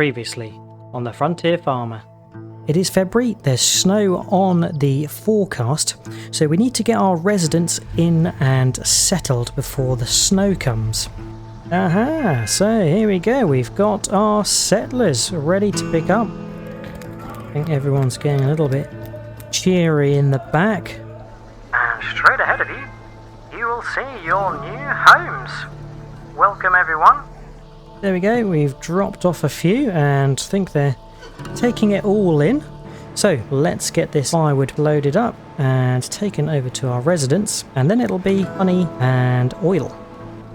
Previously on the Frontier Farmer. It is February, there's snow on the forecast, so we need to get our residents in and settled before the snow comes. Aha, so here we go, we've got our settlers ready to pick up. I think everyone's getting a little bit cheery in the back. And straight ahead of you, you will see your new homes. Welcome everyone. There we go, we've dropped off a few and think they're taking it all in. So let's get this firewood loaded up and taken over to our residence, and then it'll be honey and oil.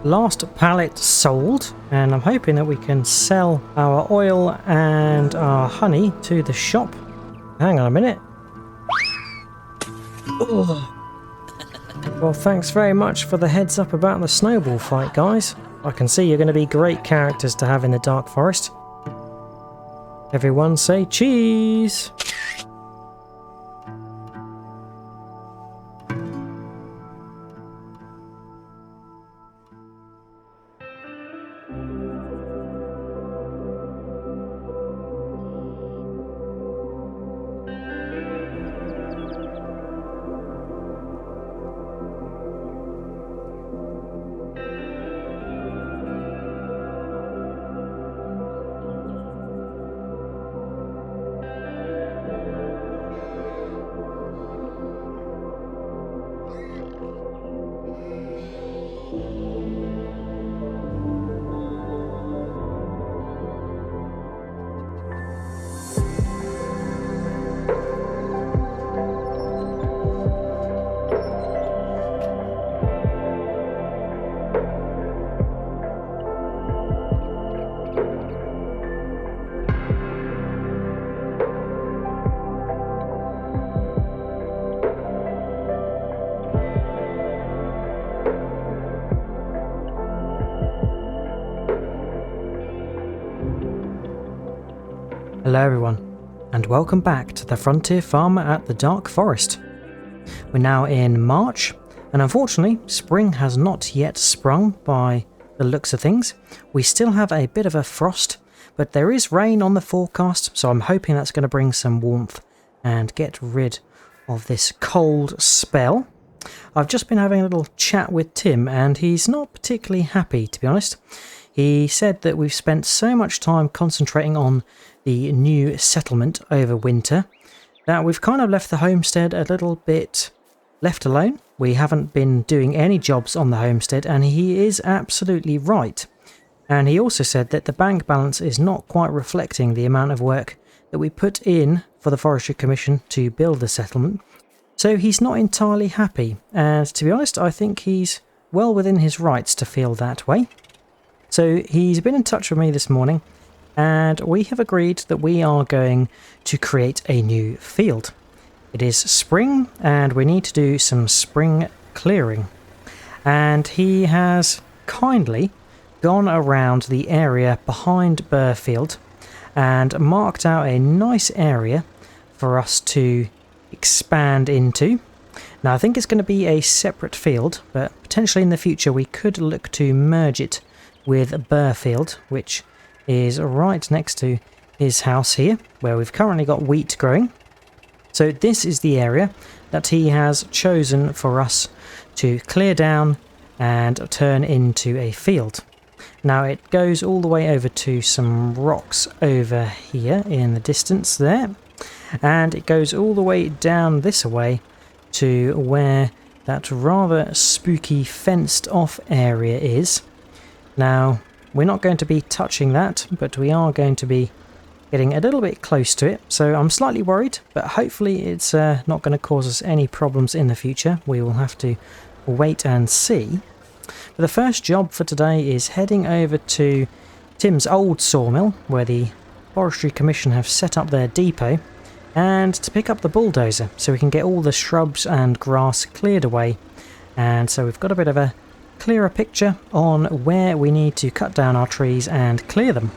Last pallet sold, and I'm hoping that we can sell our oil and our honey to the shop. Hang on a minute. Ugh. Well, thanks very much for the heads up about the snowball fight, guys. I can see you're going to be great characters to have in the Dark Forest. Everyone say cheese! Hello everyone, and welcome back to the Frontier Farmer at the Dark Forest. We're now in March, and unfortunately spring has not yet sprung by the looks of things. We still have a bit of a frost, but there is rain on the forecast, so I'm hoping that's going to bring some warmth and get rid of this cold spell. I've just been having a little chat with Tim, and he's not particularly happy, to be honest. He said that we've spent so much time concentrating on the new settlement over winter that we've kind of left the homestead a little bit left alone. We haven't been doing any jobs on the homestead, and he is absolutely right. And he also said that the bank balance is not quite reflecting the amount of work that we put in for the Forestry Commission to build the settlement. So he's not entirely happy, and to be honest, I think he's well within his rights to feel that way. So he's been in touch with me this morning, and we have agreed that we are going to create a new field. It is spring, and we need to do some spring clearing. And he has kindly gone around the area behind Burfield and marked out a nice area for us to expand into. Now, I think it's going to be a separate field, but potentially in the future we could look to merge it with Burfield, which is right next to his house here, where we've currently got wheat growing. So this is the area that he has chosen for us to clear down and turn into a field. Now it goes all the way over to some rocks over here in the distance there, and it goes all the way down this way to where that rather spooky fenced off area is. Now, we're not going to be touching that, but we are going to be getting a little bit close to it, so I'm slightly worried, but hopefully it's not going to cause us any problems in the future. We will have to wait and see. But the first job for today is heading over to Tim's old sawmill, where the Forestry Commission have set up their depot, and to pick up the bulldozer so we can get all the shrubs and grass cleared away. And so we've got a bit of a clearer picture on where we need to cut down our trees and clear them.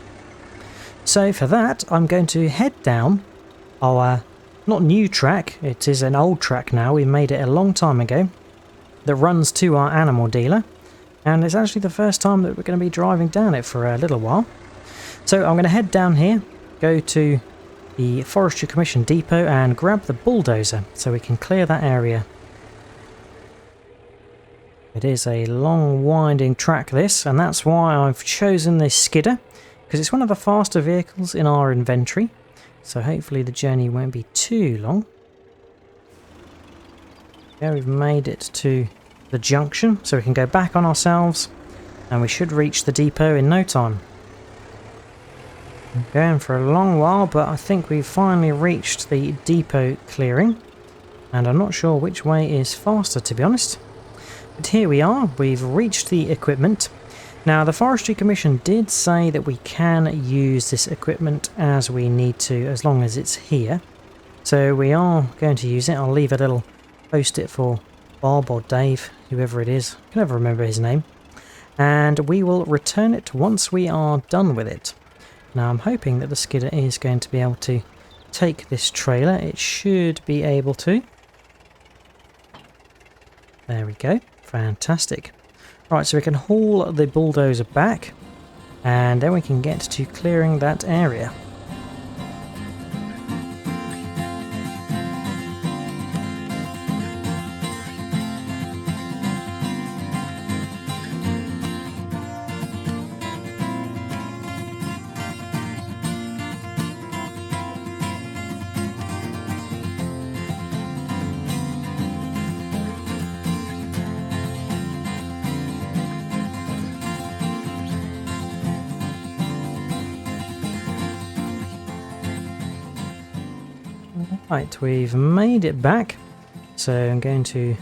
So for that, I'm going to head down our not new track, it is an old track now, we made it a long time ago, that runs to our animal dealer, and it's actually the first time that we're going to be driving down it for a little while. So I'm going to head down here, go to the Forestry Commission depot and grab the bulldozer so we can clear that area. It is a long winding track this, and that's why I've chosen this skidder, because it's one of the faster vehicles in our inventory, so hopefully the journey won't be too long. Yeah, we've made it to the junction, so we can go back on ourselves, and we should reach the depot in no time. I'm going for a long while, but I think we've finally reached the depot clearing, and I'm not sure which way is faster, to be honest. But here we are, we've reached the equipment. Now the Forestry Commission did say that we can use this equipment as we need to, as long as it's here. So we are going to use it. I'll leave a little post-it for Bob or Dave, whoever it is. I can never remember his name. And we will return it once we are done with it. Now I'm hoping that the skidder is going to be able to take this trailer. It should be able to. There we go. Fantastic. Right, so we can haul the bulldozer back, and then we can get to clearing that area. Right, we've made it back, so I'm going to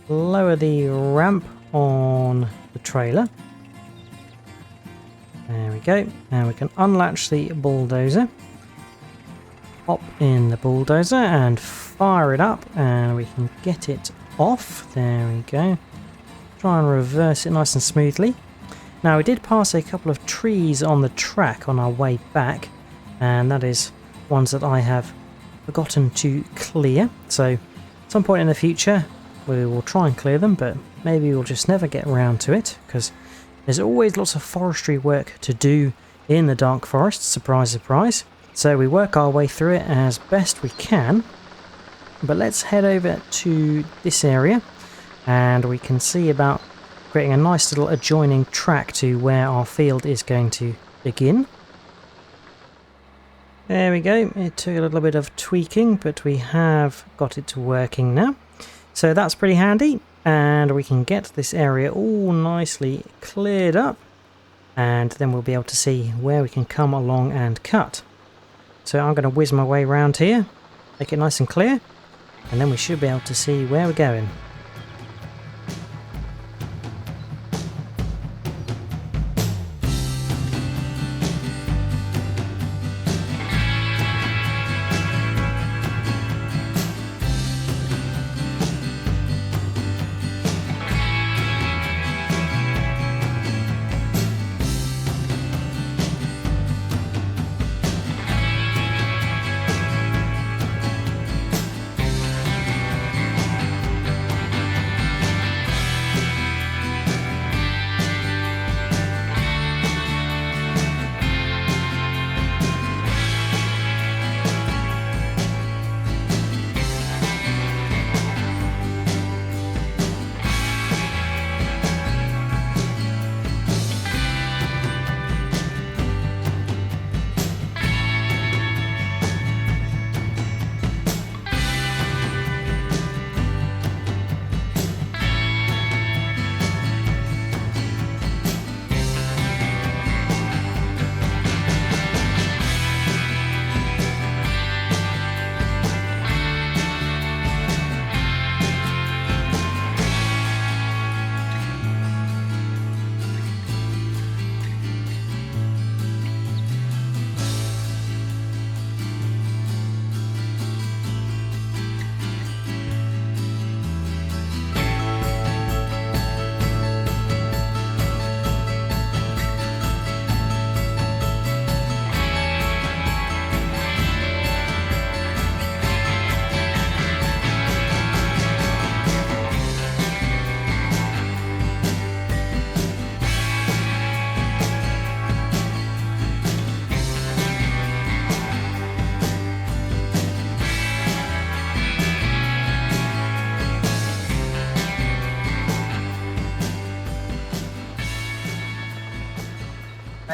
lower the ramp on the trailer. There we go. Now we can unlatch the bulldozer, hop in the bulldozer and fire it up, and we can get it off. There we go. Try and reverse it nice and smoothly. Now we did pass a couple of trees on the track on our way back, and that is ones that I have forgotten to clear, so at some point in the future we will try and clear them, but maybe we'll just never get around to it, because there's always lots of forestry work to do in the Dark Forest, surprise surprise. So we work our way through it as best we can, but let's head over to this area and we can see about creating a nice little adjoining track to where our field is going to begin. There we go, it took a little bit of tweaking, but we have got it working now. So that's pretty handy, and we can get this area all nicely cleared up, and then we'll be able to see where we can come along and cut. So I'm going to whiz my way around here, make it nice and clear, and then we should be able to see where we're going.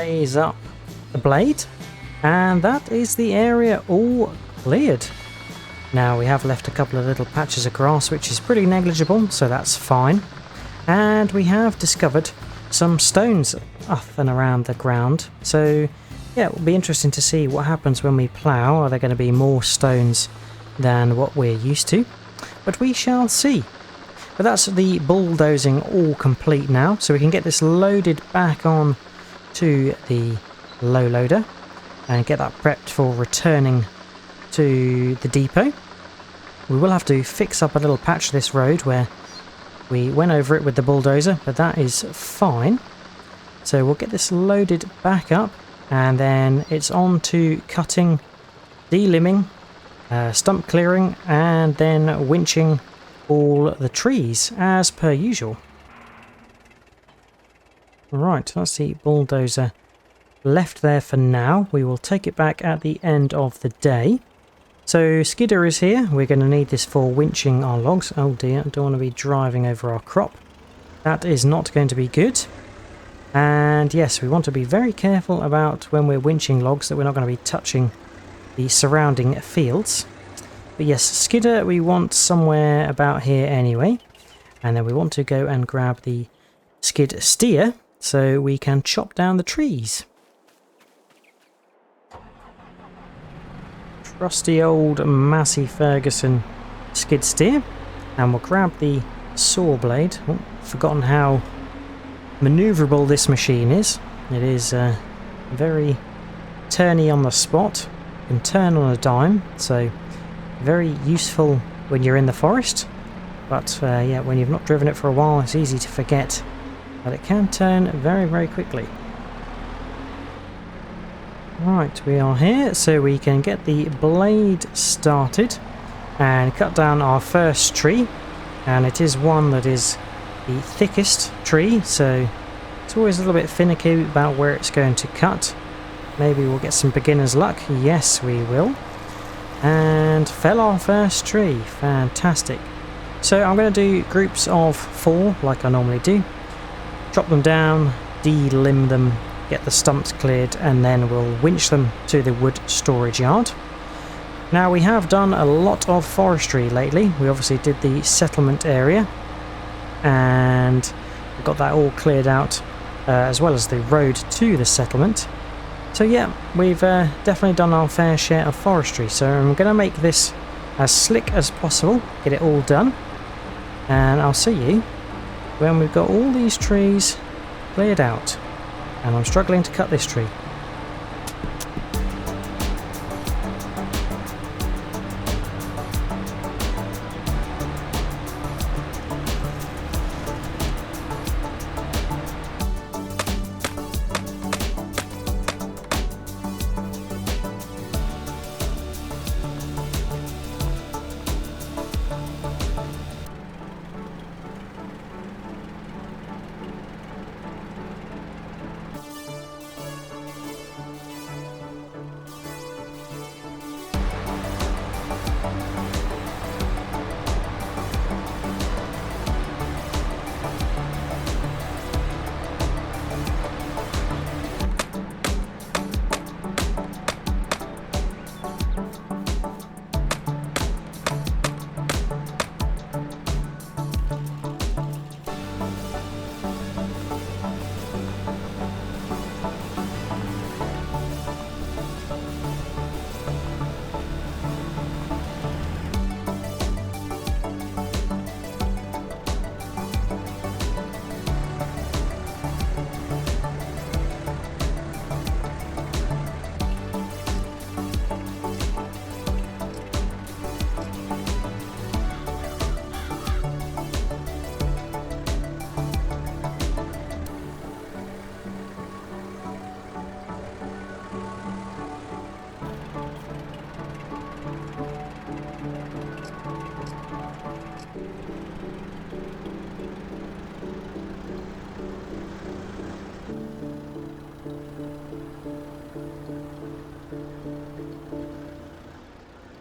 raise up the blade, and that is the area all cleared. Now we have left a couple of little patches of grass, which is pretty negligible, so that's fine. And we have discovered some stones up and around the ground, so yeah, it will be interesting to see what happens when we plough. Are there going to be more stones than what we're used to? But we shall see. But that's the bulldozing all complete now, so we can get this loaded back on to the low loader and get that prepped for returning to the depot. We will have to fix up a little patch of this road where we went over it with the bulldozer, but that is fine. So we'll get this loaded back up, and then it's on to cutting, delimbing, stump clearing, and then winching all the trees as per usual. Right, that's the bulldozer left there for now. We will take it back at the end of the day. So skidder is here. We're going to need this for winching our logs. Oh dear, I don't want to be driving over our crop. That is not going to be good. And yes, we want to be very careful about when we're winching logs that we're not going to be touching the surrounding fields. But yes, skidder we want somewhere about here anyway. And then we want to go and grab the skid steer so we can chop down the trees. Trusty old Massey Ferguson skid steer. And we'll grab the saw blade. Oh, forgotten how manoeuvrable this machine is. It is very turny on the spot. You can turn on a dime, so very useful when you're in the forest. But yeah, when you've not driven it for a while, it's easy to forget that it can turn very, very quickly. Right, we are here, so we can get the blade started and cut down our first tree. And it is one that is the thickest tree, so it's always a little bit finicky about where it's going to cut. Maybe we'll get some beginner's luck. Yes, we will. And fell our first tree. Fantastic. So I'm going to do groups of 4 like I normally do. Chop them down, delimb them, get the stumps cleared, and then we'll winch them to the wood storage yard. Now we have done a lot of forestry lately. We obviously did the settlement area and we got that all cleared out, as well as the road to the settlement. So yeah, we've definitely done our fair share of forestry. So I'm going to make this as slick as possible, get it all done, and I'll see you when we've got all these trees cleared out. And I'm struggling to cut this tree.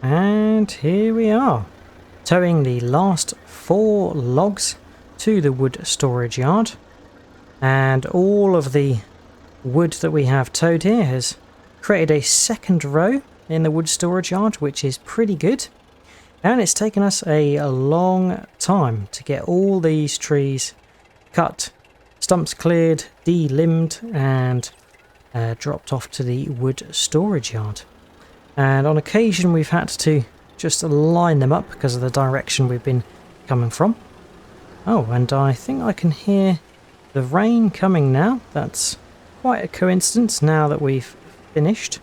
And here we are, towing the last 4 logs to the wood storage yard, and all of the wood that we have towed here has created a second row in the wood storage yard, which is pretty good. And it's taken us a long time to get all these trees cut, stumps cleared, de-limbed and dropped off to the wood storage yard. And on occasion we've had to just line them up because of the direction we've been coming from. Oh, and I think I can hear the rain coming now. That's quite a coincidence now that we've finished.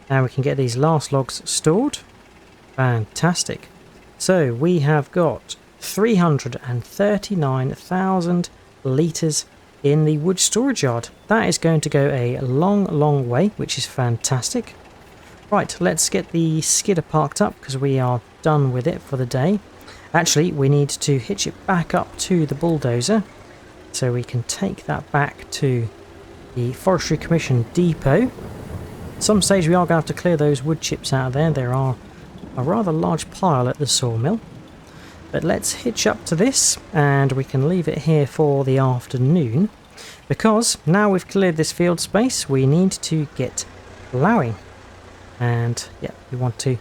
Now we can get these last logs stored. Fantastic. So we have got 339,000 litres in the wood storage yard. That is going to go a long way, which is fantastic. Right, let's get the skidder parked up because we are done with it for the day. Actually, we need to hitch it back up to the bulldozer so we can take that back to the Forestry Commission depot. At some stage we are going to have to clear those wood chips out of there. There are a rather large pile at the sawmill. But let's hitch up to this and we can leave it here for the afternoon, because now we've cleared this field space we need to get ploughing. And yeah, we want to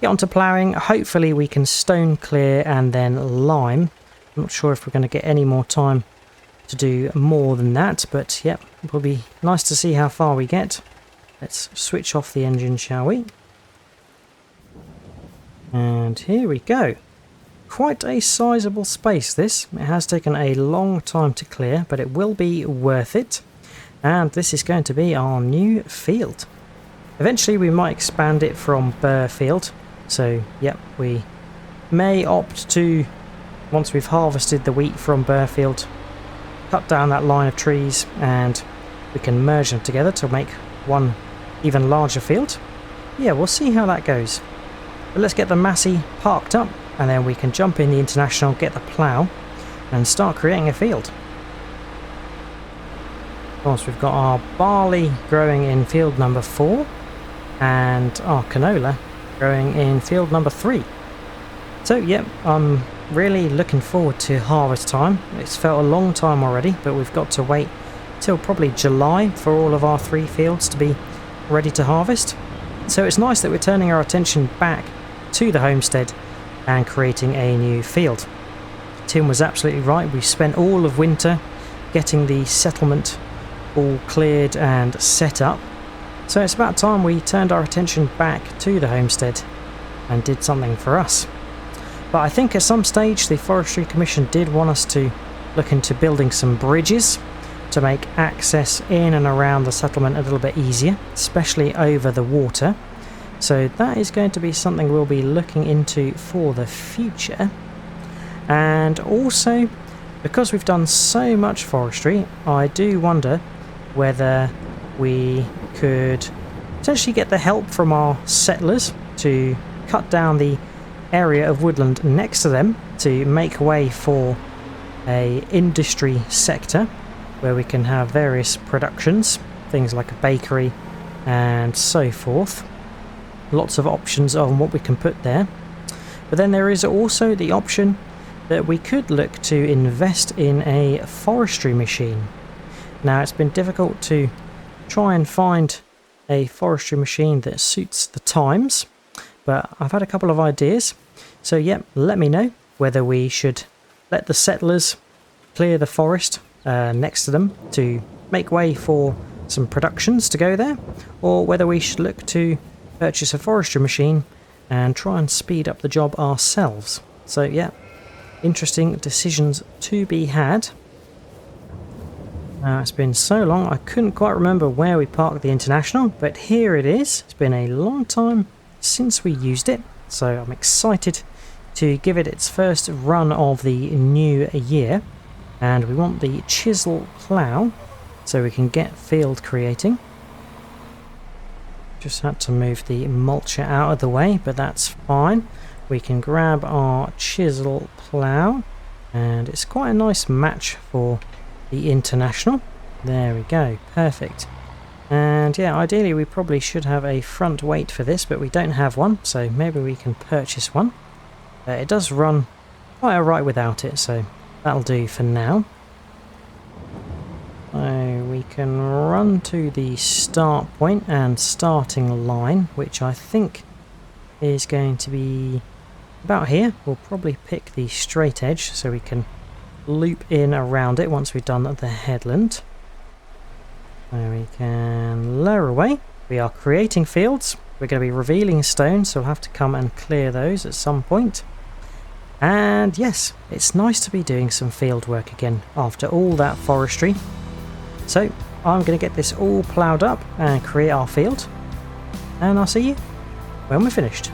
get onto ploughing. Hopefully we can stone clear and then lime. I'm not sure if we're going to get any more time to do more than that, but yeah, it will be nice to see how far we get. Let's switch off the engine, shall we? And here we go. Quite a sizable space this. It has taken a long time to clear, but it will be worth it. And this is going to be our new field. Eventually we might expand it from Burr Field. So yep, we may opt to, once we've harvested the wheat from Burr Field, cut down that line of trees and we can merge them together to make one even larger field. Yeah, we'll see how that goes. But let's get the Massey parked up and then we can jump in the International, get the plough and start creating a field. Of course, we've got our barley growing in field number 4 and our canola growing in field number 3. So yep, I'm really looking forward to harvest time. It's felt a long time already, but we've got to wait till probably July for all of our 3 fields to be ready to harvest. So it's nice that we're turning our attention back to the homestead and creating a new field. Tim was absolutely right. We spent all of winter getting the settlement all cleared and set up. So it's about time we turned our attention back to the homestead and did something for us. But I think at some stage the Forestry Commission did want us to look into building some bridges to make access in and around the settlement a little bit easier, especially over the water. So that is going to be something we'll be looking into for the future. And also, because we've done so much forestry, I do wonder whether we could potentially get the help from our settlers to cut down the area of woodland next to them to make way for a industry sector where we can have various productions, things like a bakery and so forth. Lots of options on what we can put there. But then there is also the option that we could look to invest in a forestry machine. Now, it's been difficult to try and find a forestry machine that suits the times, but I've had a couple of ideas. So yeah, let me know whether we should let the settlers clear the forest next to them to make way for some productions to go there, or whether we should look to purchase a forestry machine and try and speed up the job ourselves. So yeah, interesting decisions to be had. It's been so long I couldn't quite remember where we parked the International, but here it is. It's been a long time since we used it, so I'm excited to give it its first run of the new year. And we want the chisel plough so we can get field creating. Just had to move the mulcher out of the way, but that's fine. We can grab our chisel plough and it's quite a nice match for the International. There we go, perfect. And yeah, ideally we probably should have a front weight for this, but we don't have one, so maybe we can purchase one. It does run quite alright without it, so that'll do for now. So we can run to the start point and starting line, which I think is going to be about here. We'll probably pick the straight edge so we can loop in around it once we've done the headland. There we can lower away. We are creating fields. We're going to be revealing stones, so we'll have to come and clear those at some point. And yes, it's nice to be doing some field work again after all that forestry. So I'm going to get this all ploughed up and create our field. And I'll see you when we're finished.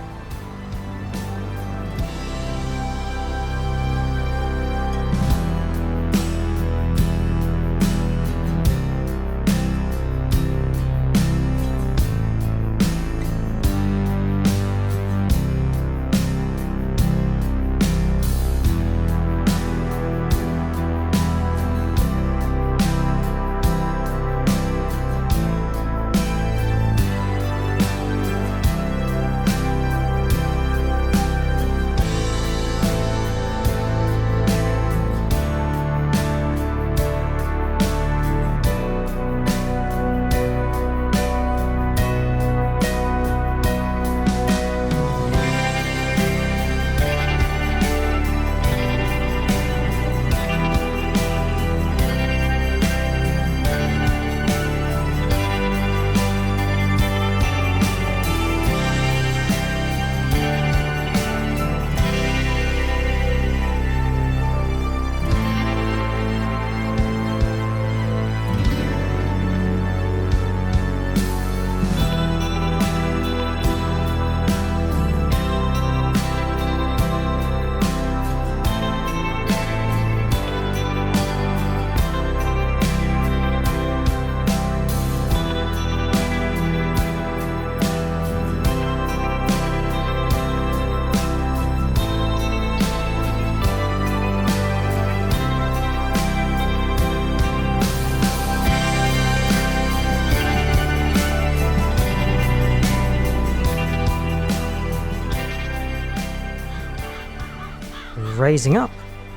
Raising up,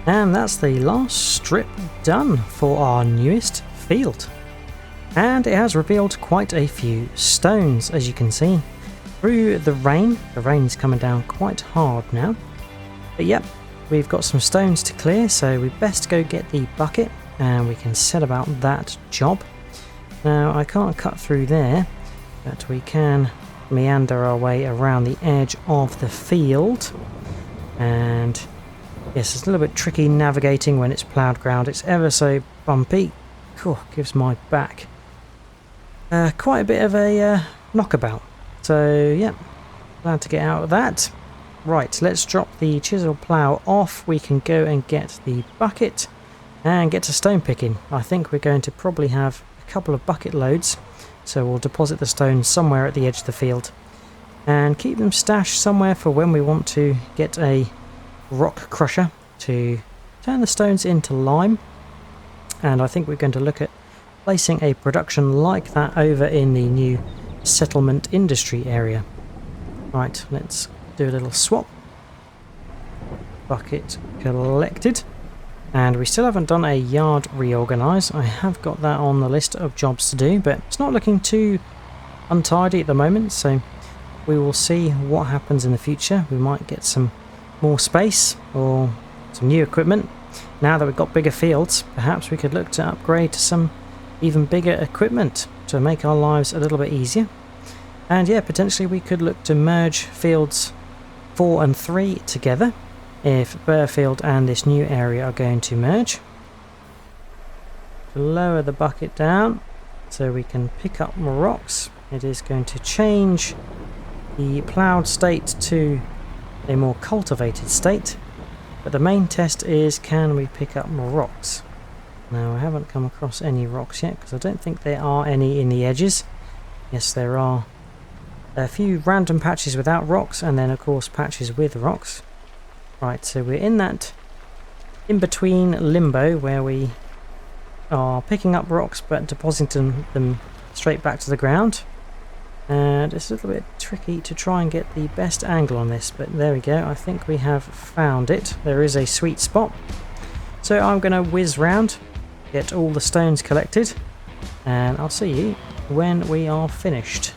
and that's the last strip done for our newest field, and it has revealed quite a few stones, as you can see through the rain. The rain's coming down quite hard now, but yep, we've got some stones to clear, so we best go get the bucket and we can set about that job. Now I can't cut through there, but we can meander our way around the edge of the field. And yes, it's a little bit tricky navigating when it's ploughed ground. It's ever so bumpy. Cool, gives my back quite a bit of a knockabout. So yeah, glad to get out of that. Right, let's drop the chisel plough off. We can go and get the bucket and get to stone picking. I think we're going to probably have a couple of bucket loads, so we'll deposit the stones somewhere at the edge of the field and keep them stashed somewhere for when we want to get a rock crusher to turn the stones into lime. And I think we're going to look at placing a production like that over in the new settlement industry area. Right, let's do a little swap. Bucket collected, and we still haven't done a yard reorganize. I have got that on the list of jobs to do, but it's not looking too untidy at the moment, so we will see what happens in the future. We might get some more space or some new equipment. Now that we've got bigger fields, perhaps we could look to upgrade to some even bigger equipment to make our lives a little bit easier. And yeah, potentially we could look to merge fields 4 and 3 together if Burfield and this new area are going to merge. Lower the bucket down so we can pick up more rocks. It is going to change the ploughed state to a more cultivated state, but the main test is, can we pick up more rocks? Now I haven't come across any rocks yet because I don't think there are any in the edges. Yes, there are a few random patches without rocks, and then of course patches with rocks. Right, so we're in that in-between limbo where we are picking up rocks but depositing them straight back to the ground. And it's a little bit tricky to try and get the best angle on this, but there we go. I think we have found it. There is a sweet spot. So I'm going to whiz round, get all the stones collected, and I'll see you when we are finished.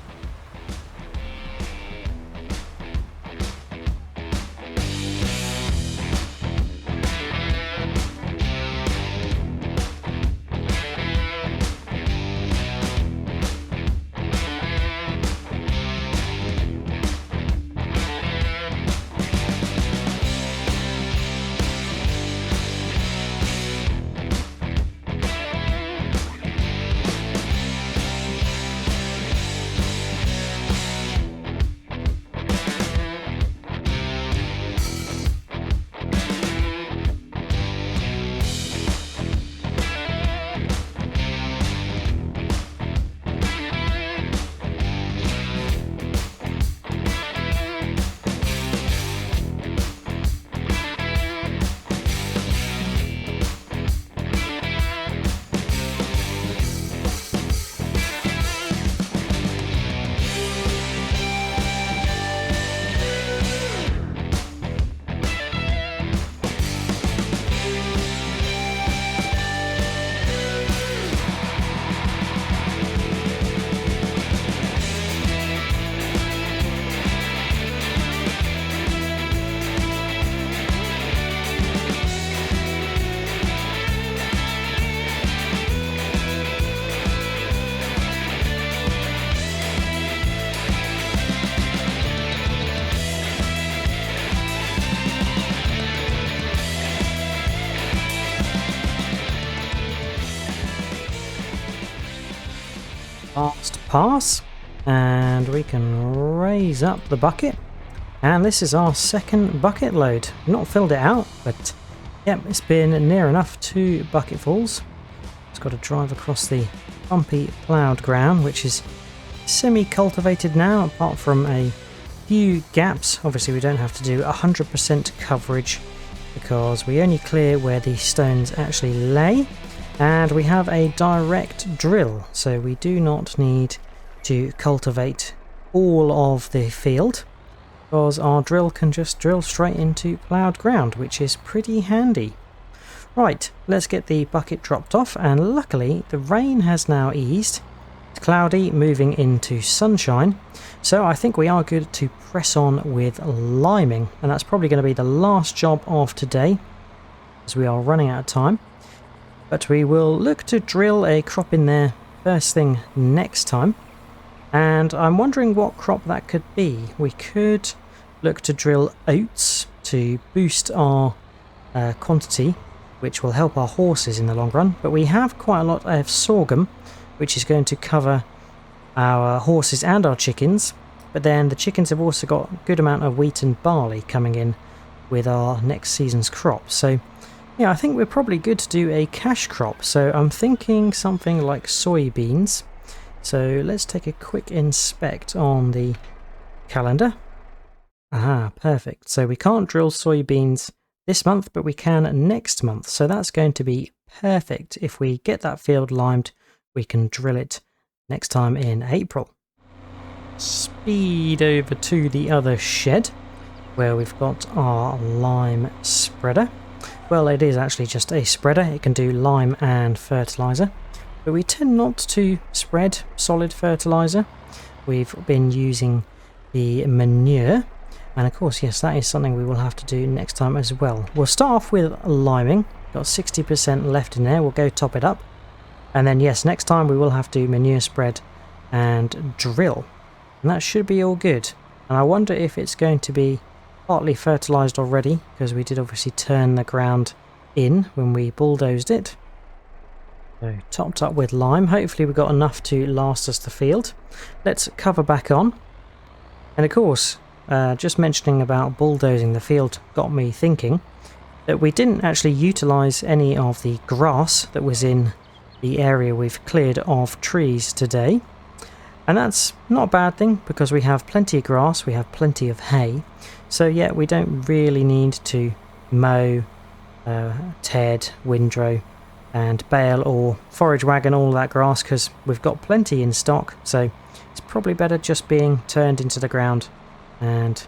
Last pass, and we can raise up the bucket, and this is our second bucket load. Not filled it out, but yep, it's been near enough to bucketfuls. It's got to drive across the bumpy ploughed ground, which is semi-cultivated now, apart from a few gaps. Obviously we don't have to do 100% coverage because we only clear where the stones actually lay. And we have a direct drill, so we do not need to cultivate all of the field because our drill can just drill straight into ploughed ground, which is pretty handy. Right, let's get the bucket dropped off, and luckily the rain has now eased. It's cloudy, moving into sunshine, so I think we are good to press on with liming, and that's probably going to be the last job of today as we are running out of time. But we will look to drill a crop in there first thing next time. And I'm wondering what crop that could be. We could look to drill oats to boost our quantity, which will help our horses in the long run. But we have quite a lot of sorghum, which is going to cover our horses and our chickens. But then the chickens have also got a good amount of wheat and barley coming in with our next season's crop. So yeah, I think we're probably good to do a cash crop, so I'm thinking something like soybeans. So let's take a quick inspect on the calendar. Aha, perfect. So we can't drill soybeans this month, but we can next month. So that's going to be perfect. If we get that field limed, we can drill it next time in April. Speed over to the other shed where we've got our lime spreader. Well, it is actually just a spreader. It can do lime and fertilizer, but we tend not to spread solid fertilizer. We've been using the manure, and of course, yes, that is something we will have to do next time as well. We'll start off with liming. Got 60% left in there. We'll go top it up, and then yes, next time we will have to manure spread and drill, and that should be all good. And I wonder if it's going to be partly fertilized already, because we did obviously turn the ground in when we bulldozed it. So topped up with lime. Hopefully we've got enough to last us the field. Let's cover back on. And of course, just mentioning about bulldozing the field got me thinking that we didn't actually utilize any of the grass that was in the area we've cleared of trees today. And that's not a bad thing, because we have plenty of grass, we have plenty of hay. So yeah, we don't really need to mow, ted, windrow and bale or forage wagon all that grass, because we've got plenty in stock. So it's probably better just being turned into the ground and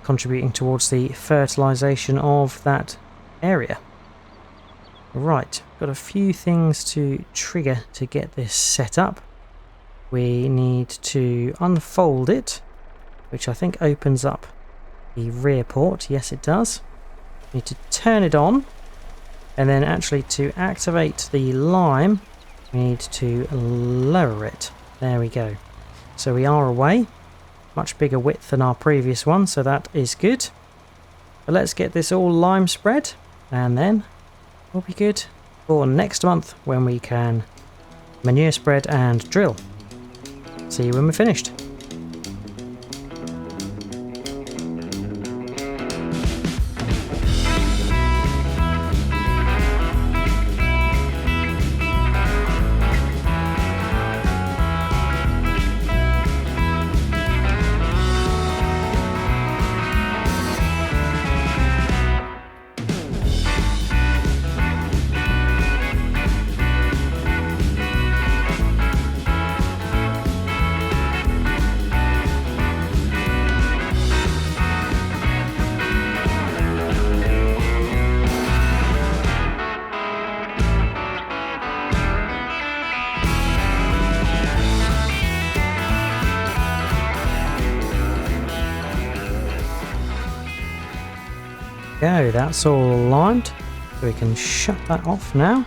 contributing towards the fertilization of that area. Right, got a few things to trigger to get this set up. We need to unfold it, which I think opens up the rear port. Yes, it does. We need to turn it on, and then actually to activate the lime, we need to lower it. There we go. So we are away. Much bigger width than our previous one, so that is good. But let's get this all lime spread, and then we'll be good for next month when we can manure spread and drill. See you when we're finished. Go, that's all limed, so we can shut that off now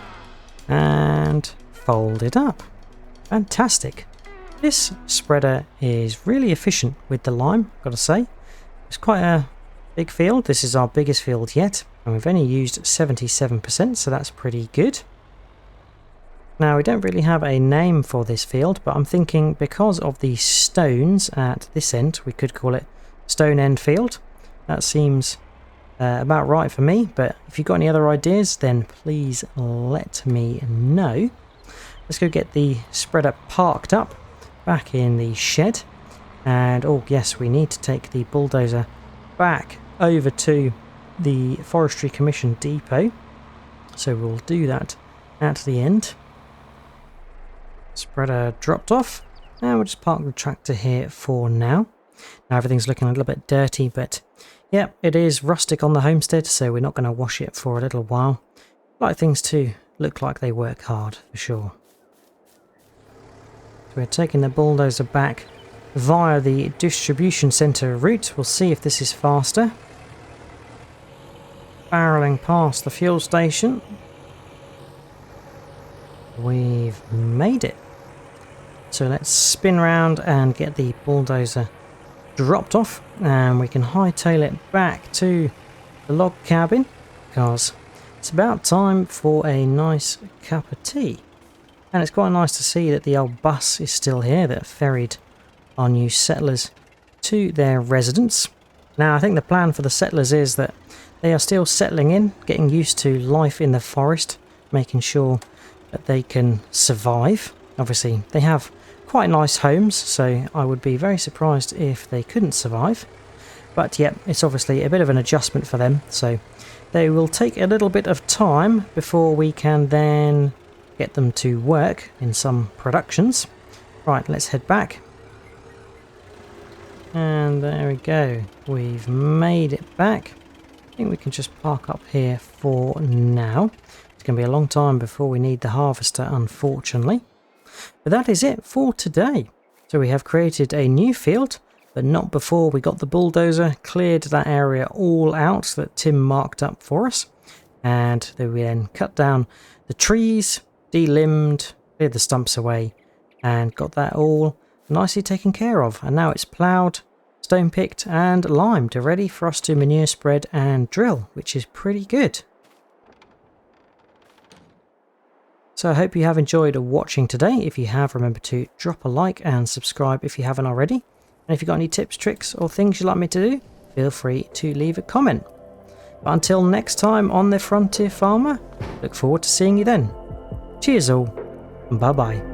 and fold it up. Fantastic. This spreader is really efficient with the lime, gotta say. It's quite a big field. This is our biggest field yet, and we've only used 77%, so that's pretty good. Now, we don't really have a name for this field, but I'm thinking because of the stones at this end, we could call it Stone End Field. That seems about right for me, but if you've got any other ideas, then please let me know. Let's go get the spreader parked up back in the shed, and oh yes, we need to take the bulldozer back over to the Forestry Commission depot, so we'll do that at the end. Spreader dropped off, and we'll just park the tractor here for now. Now everything's looking a little bit dirty, but yeah, it is rustic on the Homestead, so we're not going to wash it for a little while. I like things to look like they work hard, for sure. So we're taking the bulldozer back via the distribution centre route. We'll see if this is faster. Barrelling past the fuel station. We've made it. So let's spin round and get the bulldozer dropped off, and we can hightail it back to the log cabin because it's about time for a nice cup of tea. And it's quite nice to see that the old bus is still here that ferried our new settlers to their residence. Now I think the plan for the settlers is that they are still settling in, getting used to life in the forest, making sure that they can survive. Obviously they have quite nice homes, so I would be very surprised if they couldn't survive. But yeah, it's obviously a bit of an adjustment for them, so they will take a little bit of time before we can then get them to work in some productions. Right, let's head back. And there we go. We've made it back. I think we can just park up here for now. It's going to be a long time before we need the harvester, unfortunately. But that is it for today. So we have created a new field, but not before we got the bulldozer, cleared that area all out that Tim marked up for us. And then we then cut down the trees, delimbed, cleared the stumps away, and got that all nicely taken care of. And now it's ploughed, stone picked and limed, ready for us to manure spread and drill, which is pretty good. So I hope you have enjoyed watching today. If you have, remember to drop a like and subscribe if you haven't already. And if you've got any tips, tricks or things you'd like me to do, feel free to leave a comment. But until next time on The Frontier Farmer, look forward to seeing you then. Cheers all, and bye bye.